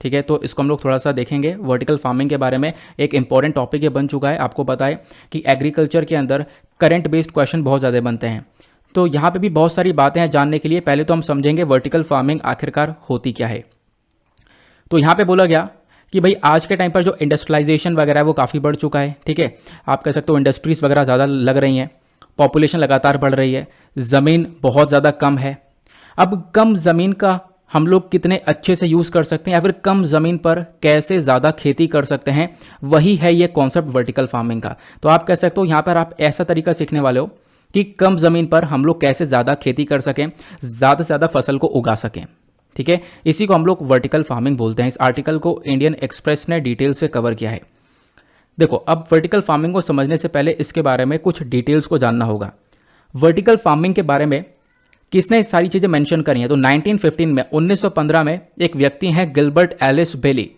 ठीक है, तो इसको हम लोग थोड़ा सा देखेंगे। वर्टिकल फार्मिंग के बारे में एक इंपॉर्टेंट टॉपिक ये बन चुका है। आपको पता है कि एग्रीकल्चर के अंदर करंट बेस्ड क्वेश्चन बहुत ज़्यादा बनते हैं, तो यहाँ पे भी बहुत सारी बातें हैं जानने के लिए। पहले तो हम समझेंगे वर्टिकल फार्मिंग आखिरकार होती क्या है। तो यहाँ पे बोला गया कि भाई आज के टाइम पर जो इंडस्ट्रियलाइजेशन वगैरह है वो काफ़ी बढ़ चुका है। ठीक है, आप कह सकते हो इंडस्ट्रीज़ वगैरह ज़्यादा लग रही हैं, पॉपुलेशन लगातार बढ़ रही है, ज़मीन बहुत ज़्यादा कम है। अब कम ज़मीन का हम लोग कितने अच्छे से यूज़ कर सकते हैं या फिर कम ज़मीन पर कैसे ज़्यादा खेती कर सकते हैं, वही है ये कॉन्सेप्ट वर्टिकल फार्मिंग का। तो आप कह सकते हो यहाँ पर आप ऐसा तरीका सीखने वाले हो कि कम ज़मीन पर हम लोग कैसे ज़्यादा खेती कर सकें, ज़्यादा से ज़्यादा फसल को उगा सकें। ठीक है, इसी को हम लोग वर्टिकल फार्मिंग बोलते हैं। इस आर्टिकल को इंडियन एक्सप्रेस ने डिटेल से कवर किया है। देखो, अब वर्टिकल फार्मिंग को समझने से पहले इसके बारे में कुछ डिटेल्स को जानना होगा। वर्टिकल फार्मिंग के बारे में किसने सारी चीज़ें मेंशन करी हैं, तो 1915 में एक व्यक्ति हैं गिलबर्ट एलिस बेली।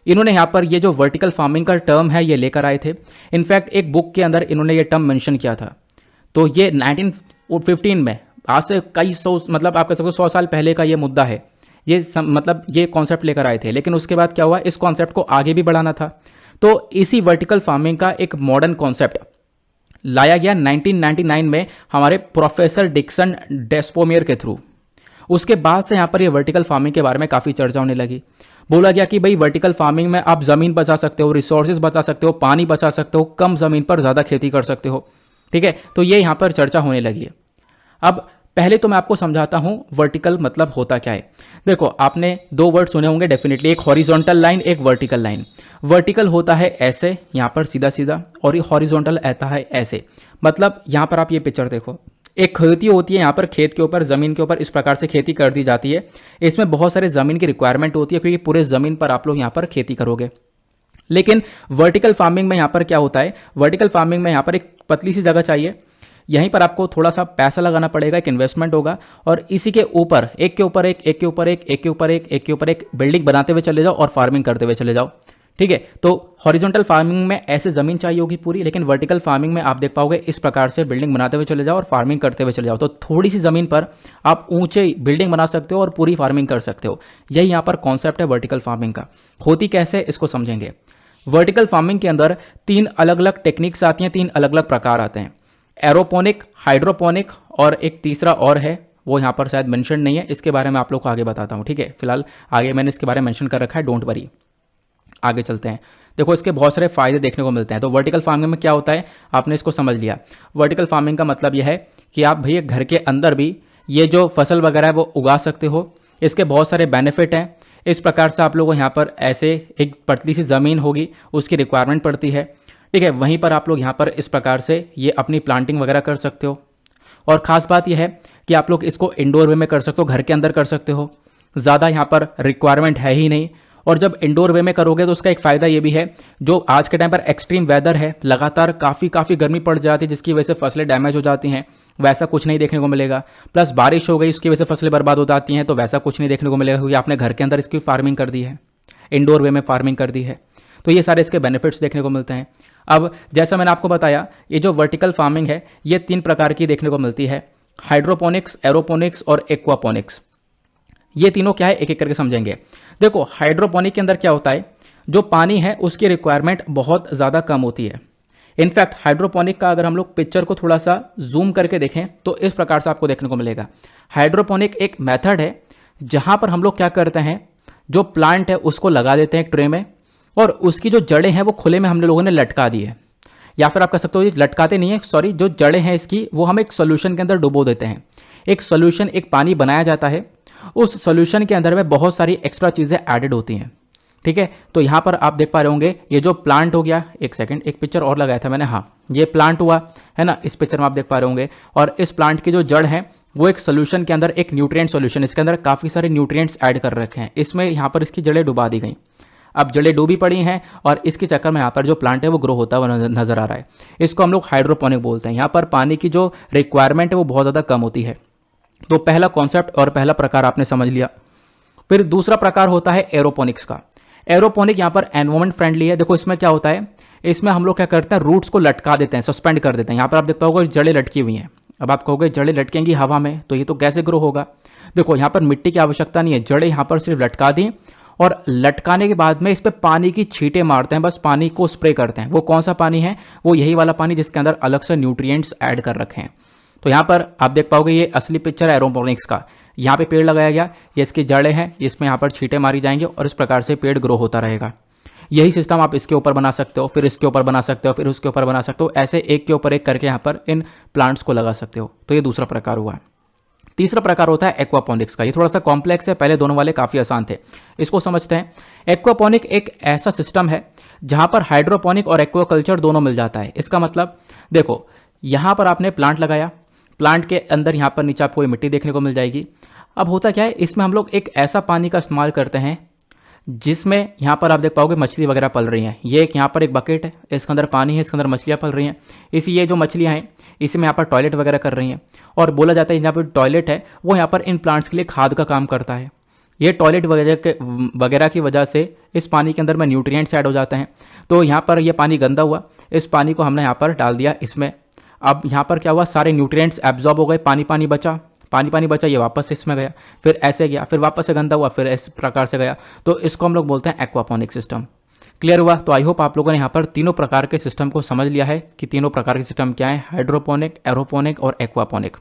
इन्होंने यहाँ पर ये जो वर्टिकल फार्मिंग का टर्म है ये लेकर आए थे। इनफैक्ट एक बुक के अंदर इन्होंने ये टर्म मेंशन किया था। तो ये 1915 में, आज से कई सौ, मतलब आप कह सकते हो 100 साल पहले का ये मुद्दा है। ये मतलब ये कॉन्सेप्ट लेकर आए थे, लेकिन उसके बाद क्या हुआ, इस कॉन्सेप्ट को आगे भी बढ़ाना था। तो इसी वर्टिकल फार्मिंग का एक मॉडर्न कॉन्सेप्ट लाया गया 1999 में हमारे प्रोफेसर डिक्सन डेस्पोमियर के थ्रू। उसके बाद से यहाँ पर ये वर्टिकल फार्मिंग के बारे में काफ़ी चर्चा होने लगी। बोला गया कि भाई वर्टिकल फार्मिंग में आप ज़मीन बचा सकते हो, रिसोर्सेज बचा सकते हो, पानी बचा सकते हो, कम ज़मीन पर ज़्यादा खेती कर सकते हो। ठीक है, तो ये यहाँ पर चर्चा होने लगी है। अब पहले तो मैं आपको समझाता हूँ वर्टिकल मतलब होता क्या है। देखो, आपने दो वर्ड सुने होंगे डेफिनेटली, एक हॉरिजॉन्टल लाइन, एक वर्टिकल लाइन। वर्टिकल होता है ऐसे, यहाँ पर सीधा सीधा, और ये हॉरिजॉन्टल आता है ऐसे। मतलब यहाँ पर आप ये पिक्चर देखो, एक खेती होती है यहाँ पर, खेत के ऊपर, ज़मीन के ऊपर इस प्रकार से खेती कर दी जाती है। इसमें बहुत सारे ज़मीन की रिक्वायरमेंट होती है, क्योंकि पूरे ज़मीन पर आप लोग यहाँ पर खेती करोगे। लेकिन वर्टिकल फार्मिंग में यहाँ पर क्या होता है, वर्टिकल फार्मिंग में यहाँ पर एक पतली सी जगह चाहिए, यहीं पर आपको थोड़ा सा पैसा लगाना पड़ेगा, एक इन्वेस्टमेंट होगा, और इसी के ऊपर एक के ऊपर एक, एक के ऊपर एक, एक के ऊपर एक, एक के ऊपर एक बिल्डिंग बनाते हुए चले जाओ और फार्मिंग करते हुए चले जाओ। ठीक है, तो हॉरिजॉन्टल फार्मिंग में ऐसे ज़मीन चाहिए होगी पूरी, लेकिन वर्टिकल फार्मिंग में आप देख पाओगे इस प्रकार से बिल्डिंग बनाते हुए चले जाओ और फार्मिंग करते हुए चले जाओ। तो थोड़ी सी ज़मीन पर आप ऊंचे बिल्डिंग बना सकते हो और पूरी फार्मिंग कर सकते हो। यही यहाँ पर कॉन्सेप्ट है वर्टिकल फार्मिंग का। होती कैसे, इसको समझेंगे। वर्टिकल फार्मिंग के अंदर 3 अलग अलग टेक्निक्स आती हैं, 3 अलग अलग प्रकार आते हैं, एरोपोनिक, हाइड्रोपोनिक और एक तीसरा और है, वो यहाँ पर शायद मेंशन नहीं है। इसके बारे में आप लोग को आगे बताता हूँ। ठीक है, फिलहाल आगे मैंने इसके बारे में मेंशन कर रखा है, डोंट वरी। आगे चलते हैं। देखो, इसके बहुत सारे फायदे देखने को मिलते हैं। तो वर्टिकल फार्मिंग में क्या होता है, आपने इसको समझ लिया। वर्टिकल फार्मिंग का मतलब यह है कि आप भैया घर के अंदर भी ये जो फसल वगैरह है वो उगा सकते हो। इसके बहुत सारे बेनिफिट हैं। इस प्रकार से आप लोगों को यहाँ पर ऐसे एक पतली सी ज़मीन होगी, उसकी रिक्वायरमेंट पड़ती है। ठीक है, वहीं पर आप लोग यहाँ पर इस प्रकार से ये अपनी प्लांटिंग वगैरह कर सकते हो। और ख़ास बात यह है कि आप लोग इसको इंडोर वे में कर सकते हो, घर के अंदर कर सकते हो, ज़्यादा यहाँ पर रिक्वायरमेंट है ही नहीं। और जब इंडोर वे में करोगे तो उसका एक फ़ायदा ये भी है, जो आज के टाइम पर एक्सट्रीम वेदर है, लगातार काफ़ी गर्मी पड़ जाती है, जिसकी वजह से फसलें डैमेज हो जाती हैं, वैसा कुछ नहीं देखने को मिलेगा। प्लस बारिश हो गई, उसकी वजह से फसलें बर्बाद हो जाती हैं, तो वैसा कुछ नहीं देखने को मिलेगा, क्योंकि आपने घर के अंदर इसकी फार्मिंग कर दी है, इंडोर वे में फार्मिंग कर दी है। तो ये सारे इसके बेनिफिट्स देखने को मिलते हैं। अब जैसा मैंने आपको बताया, ये जो वर्टिकल फार्मिंग है ये 3 प्रकार की देखने को मिलती है, हाइड्रोपोनिक्स, एरोपोनिक्स और एक्वापोनिक्स। ये तीनों क्या है, एक एक करके समझेंगे। देखो, हाइड्रोपोनिक के अंदर क्या होता है, जो पानी है उसकी रिक्वायरमेंट बहुत ज़्यादा कम होती है। इनफैक्ट हाइड्रोपोनिक का अगर हम लोग पिक्चर को थोड़ा सा जूम करके देखें तो इस प्रकार से आपको देखने को मिलेगा। हाइड्रोपोनिक एक मेथड है जहाँ पर हम लोग क्या करते हैं, जो प्लांट है उसको लगा देते हैं एक ट्रे में, और उसकी जो जड़ें हैं वो खुले में हम लोगों ने लटका दी है, या फिर आप कह सकते हो ये लटकाते नहीं है, सॉरी, जो जड़ें हैं इसकी वो हम एक सोल्यूशन के अंदर डुबो देते हैं। एक सोल्यूशन, एक पानी बनाया जाता है, उस सोल्यूशन के अंदर में बहुत सारी एक्स्ट्रा चीज़ें ऐडेड होती हैं। ठीक है, तो यहाँ पर आप देख पा रहे होंगे ये जो प्लांट हो गया, एक सेकंड, एक पिक्चर और लगाया था मैंने, हाँ, ये प्लांट हुआ है ना, इस पिक्चर में आप देख पा रहे होंगे। और इस प्लांट की जो जड़ है वो एक सोल्यूशन के अंदर, एक न्यूट्रिएंट सोल्यूशन, इसके अंदर काफ़ी सारे न्यूट्रिएंट्स ऐड कर रखे हैं, इसमें यहाँ पर इसकी जड़ें डुबा दी गई। अब जड़ें डूबी पड़ी हैं और इसके चक्कर में यहाँ पर जो प्लांट है वो ग्रो होता हुआ नजर आ रहा है। इसको हम लोग हाइड्रोपोनिक बोलते हैं। यहाँ पर पानी की जो रिक्वायरमेंट है वो बहुत ज़्यादा कम होती है। तो पहला कॉन्सेप्ट और पहला प्रकार आपने समझ लिया। फिर दूसरा प्रकार होता है एरोपोनिक्स का। एरोपोनिक यहाँ पर एनवायरमेंट फ्रेंडली है। देखो, इसमें क्या होता है, इसमें हम लोग क्या करते हैं, रूट्स को लटका देते हैं, सस्पेंड कर देते हैं। यहाँ पर आप देख पाओगे जड़ें लटकी हुई हैं। अब आप कहोगे जड़ें लटकेंगी हवा में तो ये तो कैसे ग्रो होगा। देखो, यहाँ पर मिट्टी की आवश्यकता नहीं है, जड़ें यहाँ पर सिर्फ लटका दी और लटकाने के बाद में इस पर पानी की छींटे मारते हैं, बस पानी को स्प्रे करते हैं। वो कौन सा पानी है? वो यही वाला पानी जिसके अंदर अलग से न्यूट्रिएंट्स ऐड कर रखे हैं। तो यहाँ पर आप देख पाओगे ये असली पिक्चर है एरोपोनिक्स का। यहाँ पे पेड़ लगाया गया, ये इसकी जड़ें हैं, इसमें यहाँ पर छींटे मारी जाएंगे और इस प्रकार से पेड़ ग्रो होता रहेगा। यही सिस्टम आप इसके ऊपर बना सकते हो, फिर इसके ऊपर बना सकते हो, फिर उसके ऊपर बना सकते हो, ऐसे एक के ऊपर एक करके यहाँ पर इन प्लांट्स को लगा सकते हो। तो ये दूसरा प्रकार हुआ। तीसरा प्रकार होता है एक्वापोनिक्स का। ये थोड़ा सा कॉम्प्लेक्स है, पहले दोनों वाले काफ़ी आसान थे, इसको समझते हैं। एक्वापोनिक एक ऐसा सिस्टम है जहाँ पर हाइड्रोपोनिक और एक्वाकल्चर दोनों मिल जाता है। इसका मतलब देखो, यहाँ पर आपने प्लांट लगाया, प्लांट के अंदर यहाँ पर नीचे आपको मिट्टी देखने को मिल जाएगी। अब होता क्या है, इसमें हम लोग एक ऐसा पानी का इस्तेमाल करते हैं जिसमें यहाँ पर आप देख पाओगे मछली वगैरह पल रही हैं। ये एक यहाँ पर एक बकेट है, इसके अंदर पानी है, इसके अंदर मछलियाँ पल रही हैं। ये जो मछलियाँ हैं इसमें यहाँ पर टॉयलेट वगैरह कर रही हैं, और बोला जाता है जहाँ पर टॉयलेट है वो यहाँ पर इन प्लांट्स के लिए खाद का काम करता है। ये टॉयलेट वगैरह की वजह से इस पानी के अंदर में न्यूट्रिएंट्स ऐड हो जाते हैं। तो यहाँ पर ये पानी गंदा हुआ, इस पानी को हमने यहाँ पर डाल दिया इसमें। अब यहाँ पर क्या हुआ, सारे न्यूट्रिएंट्स एब्जॉर्ब हो गए, पानी पानी बचा, ये वापस इसमें गया, फिर ऐसे गया, फिर वापस से गंदा हुआ, फिर इस प्रकार से गया। तो इसको हम लोग बोलते हैं एक्वापोनिक सिस्टम। क्लियर हुआ? तो आई होप आप लोगों ने यहाँ पर तीनों प्रकार के सिस्टम को समझ लिया है कि तीनों प्रकार के सिस्टम क्या है, हाइड्रोपोनिक, एरोपोनिक और एक्वापोनिक।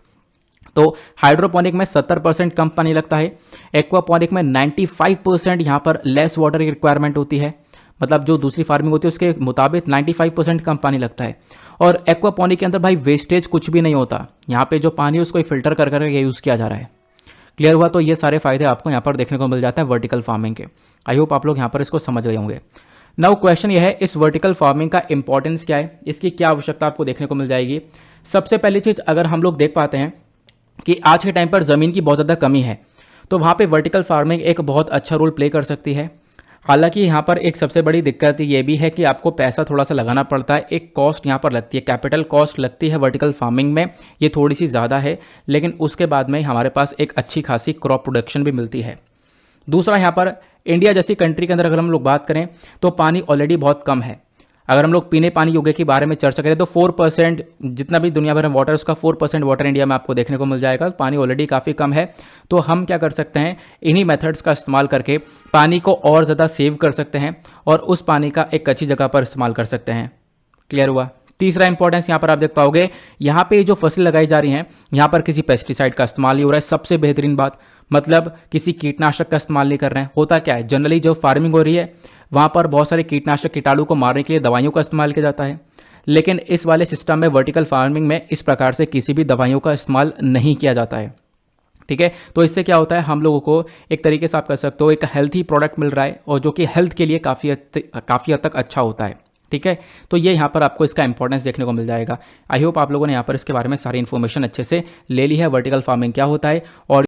तो हाइड्रोपोनिक में 70% कम पानी लगता है, एक्वापोनिक में 95% यहाँ पर लेस वाटर की रिक्वायरमेंट होती है, मतलब जो दूसरी फार्मिंग होती है उसके मुताबिक 95% कम पानी लगता है। और एक्वापोनिक के अंदर भाई वेस्टेज कुछ भी नहीं होता, यहाँ पे जो पानी है उसको फिल्टर कर करके यूज़ किया जा रहा है। क्लियर हुआ? तो ये सारे फायदे आपको यहाँ पर देखने को मिल जाते हैं वर्टिकल फार्मिंग के। आई होप आप लोग यहाँ पर इसको समझ गए होंगे। नाउ क्वेश्चन ये है, इस वर्टिकल फार्मिंग का इंपॉर्टेंस क्या है, इसकी क्या आवश्यकता आपको देखने को मिल जाएगी। सबसे पहली चीज़, अगर हम लोग देख पाते हैं कि आज के टाइम पर ज़मीन की बहुत ज़्यादा कमी है, तो वहाँ पे वर्टिकल फार्मिंग एक बहुत अच्छा रोल प्ले कर सकती है। हालांकि यहाँ पर एक सबसे बड़ी दिक्कत ये भी है कि आपको पैसा थोड़ा सा लगाना पड़ता है, एक कॉस्ट यहाँ पर लगती है, कैपिटल कॉस्ट लगती है वर्टिकल फार्मिंग में, ये थोड़ी सी ज़्यादा है, लेकिन उसके बाद में हमारे पास एक अच्छी खासी क्रॉप प्रोडक्शन भी मिलती है। दूसरा, यहाँ पर इंडिया जैसी कंट्री के अंदर अगर हम लोग बात करें तो पानी ऑलरेडी बहुत कम है। अगर हम लोग पीने पानी योग्य के बारे में चर्चा करें तो 4%, जितना भी दुनिया भर में वाटर उसका 4% वाटर इंडिया में आपको देखने को मिल जाएगा। पानी ऑलरेडी काफ़ी कम है, तो हम क्या कर सकते हैं, इन्हीं मेथड्स का इस्तेमाल करके पानी को और ज़्यादा सेव कर सकते हैं और उस पानी का एक अच्छी जगह पर इस्तेमाल कर सकते हैं। क्लियर हुआ? तीसरा इंपॉर्टेंस यहाँ पर आप देख पाओगे, यहाँ पे जो फसल लगाई जा रही हैं यहाँ पर किसी पेस्टिसाइड का इस्तेमाल नहीं हो रहा है। सबसे बेहतरीन बात, मतलब किसी कीटनाशक का इस्तेमाल नहीं कर रहे हैं। होता क्या है, जनरली जो फार्मिंग हो रही है वहाँ पर बहुत सारे कीटनाशक कीटाणु को मारने के लिए दवाइयों का इस्तेमाल किया जाता है, लेकिन इस वाले सिस्टम में वर्टिकल फार्मिंग में इस प्रकार से किसी भी दवाइयों का इस्तेमाल नहीं किया जाता है। ठीक है, तो इससे क्या होता है, हम लोगों को एक तरीके से आप कह सकते हो एक हेल्थी प्रोडक्ट मिल रहा है, और जो कि हेल्थ के लिए काफ़ी हद तक अच्छा होता है। ठीक है, तो ये यहाँ पर आपको इसका इंपॉर्टेंस देखने को मिल जाएगा। आई होप आप लोगों ने यहाँ पर इसके बारे में सारी इन्फॉर्मेशन अच्छे से ले ली है, वर्टिकल फार्मिंग क्या होता है। और